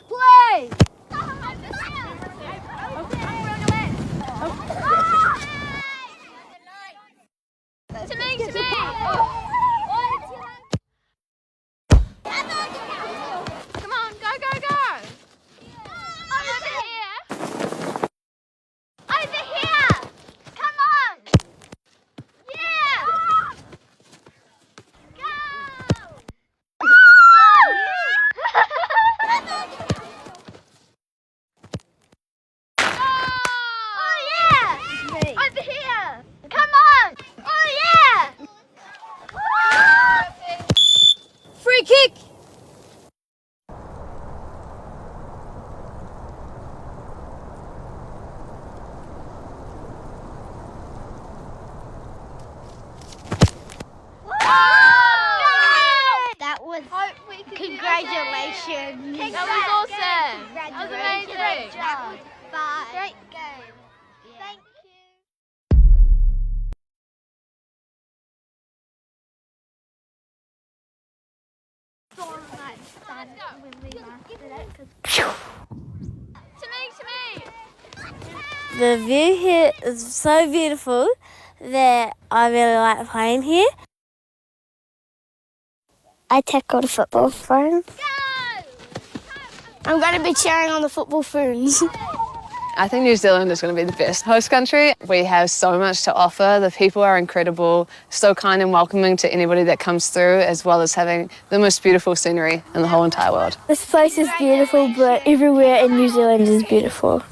Play! To me! Come on, go! Over here! Over here! Come on! Yeah! Go! Oh yeah! Over here! Come on! Oh yeah! Free kick! That was congratulations. That was awesome. That was amazing. Great job. Bye. Great game. Thank To me! The view here is so beautiful that I really like playing here. I tackled a football phone. I'm going to be cheering on the football phones. I think New Zealand is going to be the best host country. We have so much to offer. The people are incredible, so kind and welcoming to anybody that comes through, as well as having the most beautiful scenery in the whole entire world. This place is beautiful, but everywhere in New Zealand is beautiful.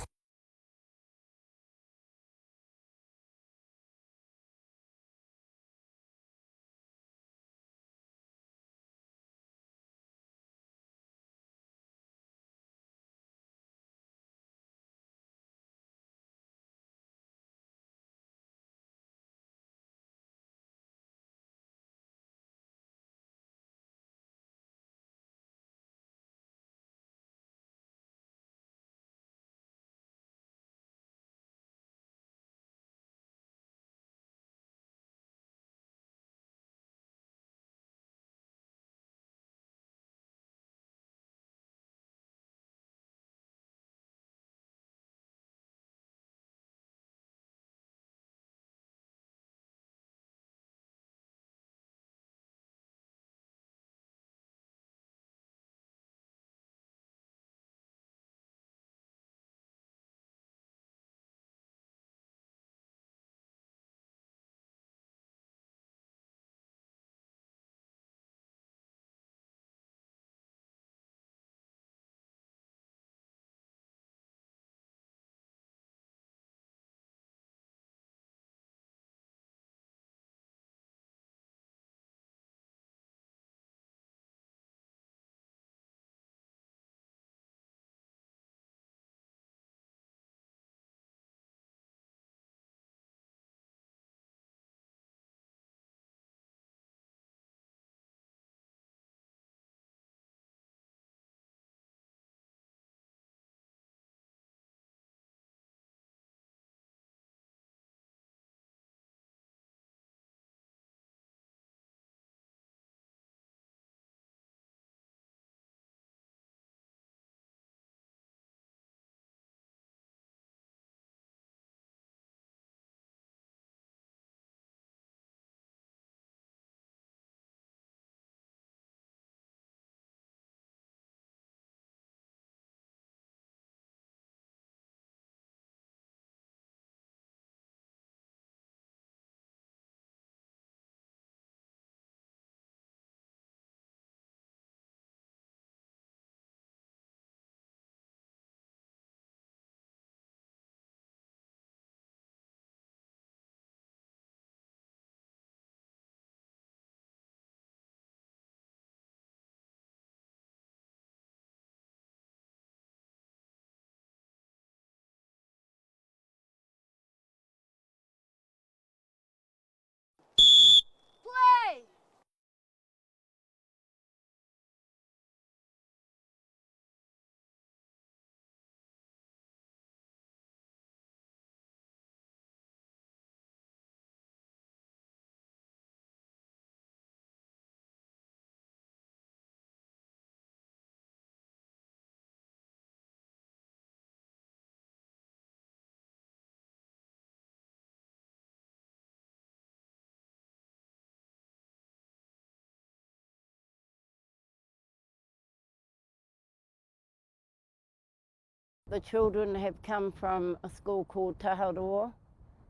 The children have come from a school called Taharoa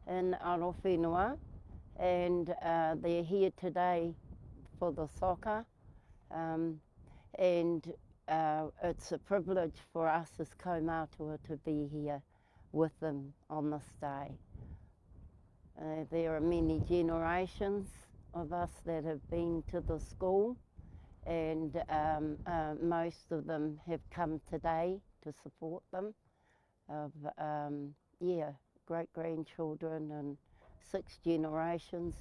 in Arowhenua, and they're here today for the soccer. And it's a privilege for us as kaumātua to be here with them on this day. There are many generations of us that have been to the school, and most of them have come today to support them. Great grandchildren and 6 generations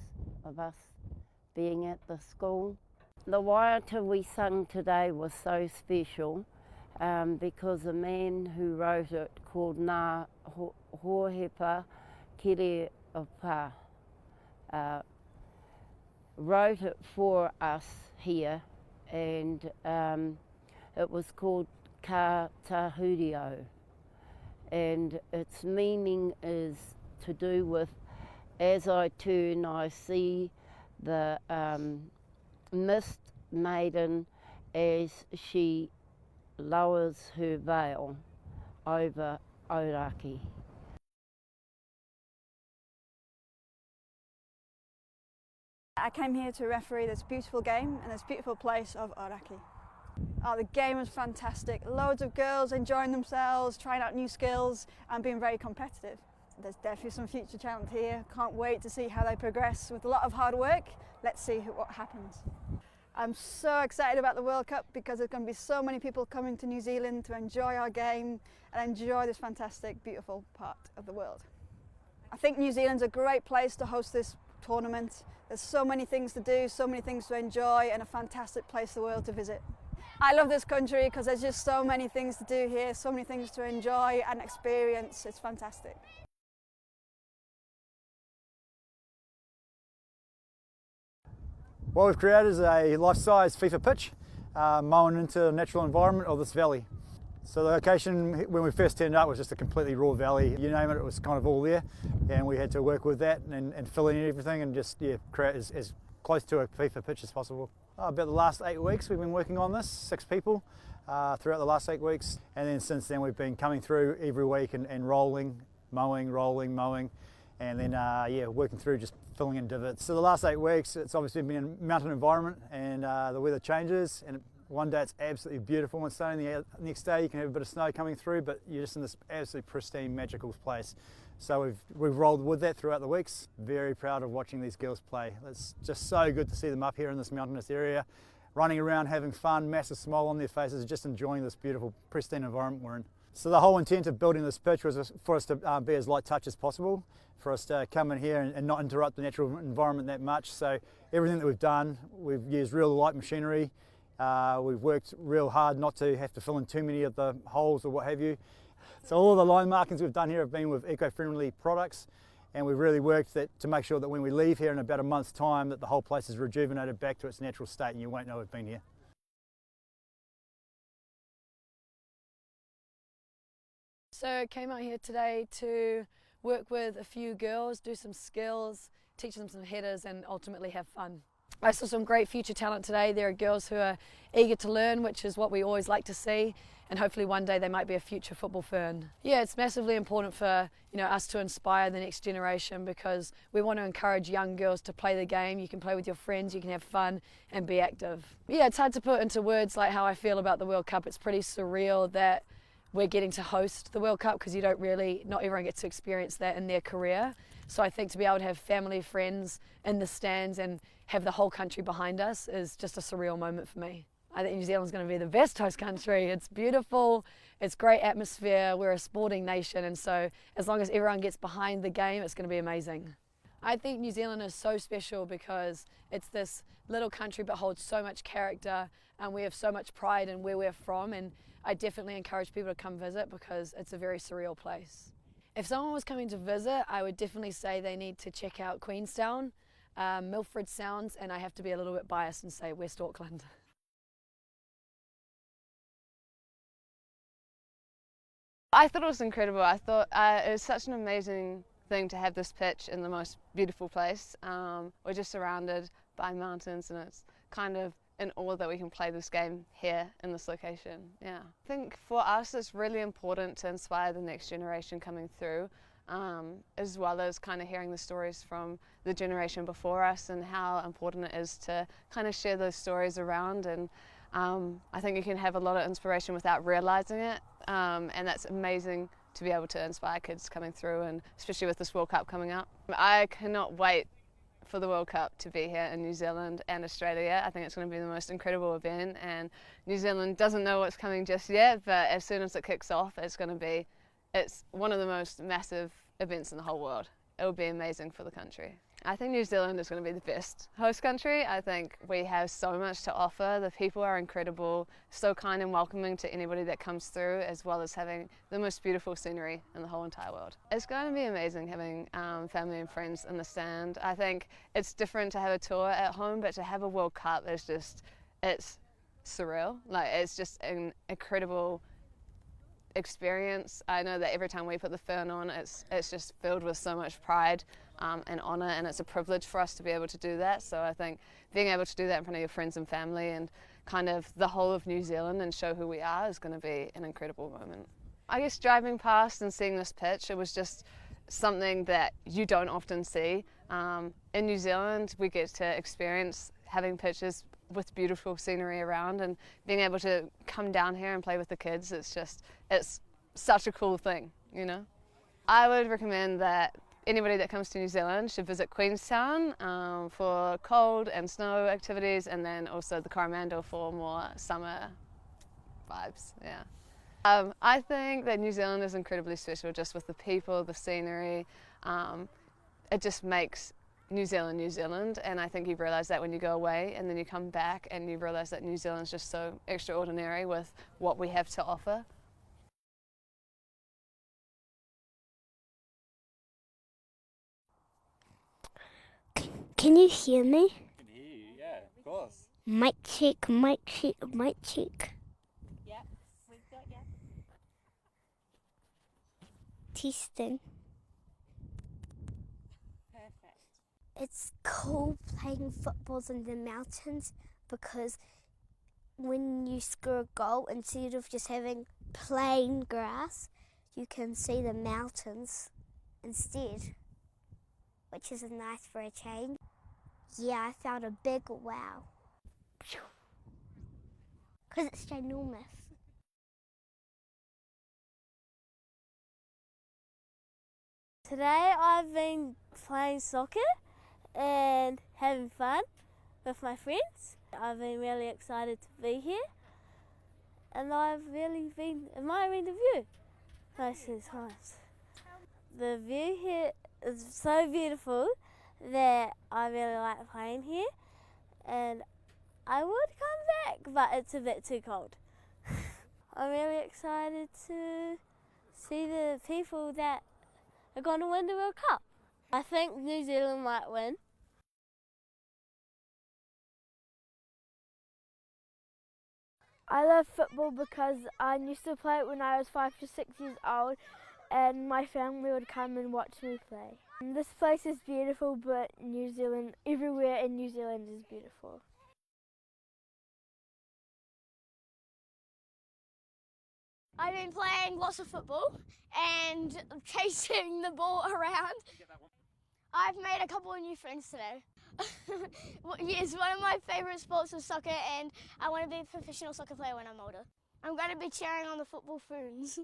of us being at the school. The waiata we sung today was so special because a man who wrote it, called Ngā Hohepa Kere Opa, wrote it for us here, and it was called Ka Tahurio, and its meaning is to do with, as I turn I see the mist maiden as she lowers her veil over Auraki. I came here to referee this beautiful game in this beautiful place of Auraki. Oh, the game was fantastic. Loads of girls enjoying themselves, trying out new skills and being very competitive. There's definitely some future talent here. Can't wait to see how they progress with a lot of hard work. Let's see what happens. I'm so excited about the World Cup because there's going to be so many people coming to New Zealand to enjoy our game and enjoy this fantastic, beautiful part of the world. I think New Zealand's a great place to host this tournament. There's so many things to do, so many things to enjoy, and a fantastic place in the world to visit. I love this country because there's just so many things to do here, so many things to enjoy and experience. It's fantastic. What we've created is a life-size FIFA pitch mown into the natural environment of this valley. So the location when we first turned up was just a completely raw valley. You name it, it was kind of all there, and we had to work with that and fill in everything and just create as close to a FIFA pitch as possible. About the last 8 weeks we've been working on this, 6 people throughout the last 8 weeks, and then since then we've been coming through every week and rolling, mowing, and then working through just filling in divots. So the last 8 weeks it's obviously been a mountain environment, and the weather changes, and one day it's absolutely beautiful and sunny, the next day you can have a bit of snow coming through, but you're just in this absolutely pristine, magical place. So we've rolled with that throughout the weeks. Very proud of watching these girls play. It's just so good to see them up here in this mountainous area, running around, having fun, massive smile on their faces, just enjoying this beautiful, pristine environment we're in. So the whole intent of building this pitch was for us to be as light touch as possible, for us to come in here and not interrupt the natural environment that much. So everything that we've done, we've used real light machinery. We've worked real hard not to have to fill in too many of the holes or what have you. So all of the line markings we've done here have been with eco-friendly products, and we've really worked to make sure that when we leave here in about a month's time that the whole place is rejuvenated back to its natural state and you won't know we've been here. So I came out here today to work with a few girls, do some skills, teach them some headers and ultimately have fun. I saw some great future talent today. There are girls who are eager to learn, which is what we always like to see, and hopefully one day they might be a future football fern. Yeah, it's massively important for us to inspire the next generation, because we want to encourage young girls to play the game. You can play with your friends, you can have fun and be active. Yeah, it's hard to put into words like how I feel about the World Cup. It's pretty surreal that we're getting to host the World Cup, because not everyone gets to experience that in their career. So I think to be able to have family, friends in the stands and have the whole country behind us is just a surreal moment for me. I think New Zealand's going to be the best host country. It's beautiful, it's great atmosphere, we're a sporting nation, and so as long as everyone gets behind the game, it's going to be amazing. I think New Zealand is so special because it's this little country but holds so much character, and we have so much pride in where we're from, and I definitely encourage people to come visit because it's a very surreal place. If someone was coming to visit, I would definitely say they need to check out Queenstown, Milford Sounds, and I have to be a little bit biased and say West Auckland. I thought it was incredible. I thought it was such an amazing thing to have this pitch in the most beautiful place. We're just surrounded by mountains, and it's kind of in awe that we can play this game here in this location. Yeah. I think for us it's really important to inspire the next generation coming through, as well as kind of hearing the stories from the generation before us and how important it is to kind of share those stories around. And I think you can have a lot of inspiration without realizing it, and that's amazing to be able to inspire kids coming through, and especially with this World Cup coming up. I cannot wait for the World Cup to be here in New Zealand and Australia. I think it's going to be the most incredible event, and New Zealand doesn't know what's coming just yet, but as soon as it kicks off, it's one of the most massive events in the whole world. It will be amazing for the country. I think New Zealand is going to be the best host country. I think we have so much to offer. The people are incredible, so kind and welcoming to anybody that comes through, as well as having the most beautiful scenery in the whole entire world. It's going to be amazing having family and friends in the stand. I think it's different to have a tour at home, but to have a World Cup is just, it's surreal. Like, it's just an incredible experience. I know that every time we put the fern on, it's just filled with so much pride and honour, and it's a privilege for us to be able to do that. So I think being able to do that in front of your friends and family and kind of the whole of New Zealand and show who we are is going to be an incredible moment. I guess driving past and seeing this pitch, it was just something that you don't often see. In New Zealand, we get to experience having pitches with beautiful scenery around, and being able to come down here and play with the kids, it's such a cool thing, you know. I would recommend that anybody that comes to New Zealand should visit Queenstown for cold and snow activities, and then also the Coromandel for more summer vibes. Yeah. I think that New Zealand is incredibly special, just with the people, the scenery. It just makes New Zealand, and I think you realise that when you go away and then you come back and you realise that New Zealand is just so extraordinary with what we have to offer. Can you hear me? I can hear you, yeah, of course. Mic check, mic check, mic check. Yeah, we've got you. Testing. Perfect. It's cool playing footballs in the mountains, because when you score a goal, instead of just having plain grass, you can see the mountains instead, which is nice for a change. Yeah, I found a big wow, because it's ginormous. Today I've been playing soccer and having fun with my friends. I've been really excited to be here, and I've really been admiring the view most of the times. The view here is so beautiful that I really like playing here, and I would come back, but it's a bit too cold. I'm really excited to see the people that are going to win the World Cup. I think New Zealand might win. I love football because I used to play it when I was 5 to 6 years old, and my family would come and watch me play. And this place is beautiful, but New Zealand, everywhere in New Zealand is beautiful. I've been playing lots of football and chasing the ball around. I've made a couple of new friends today. Yes, one of my favourite sports is soccer, and I want to be a professional soccer player when I'm older. I'm going to be cheering on the football Foons.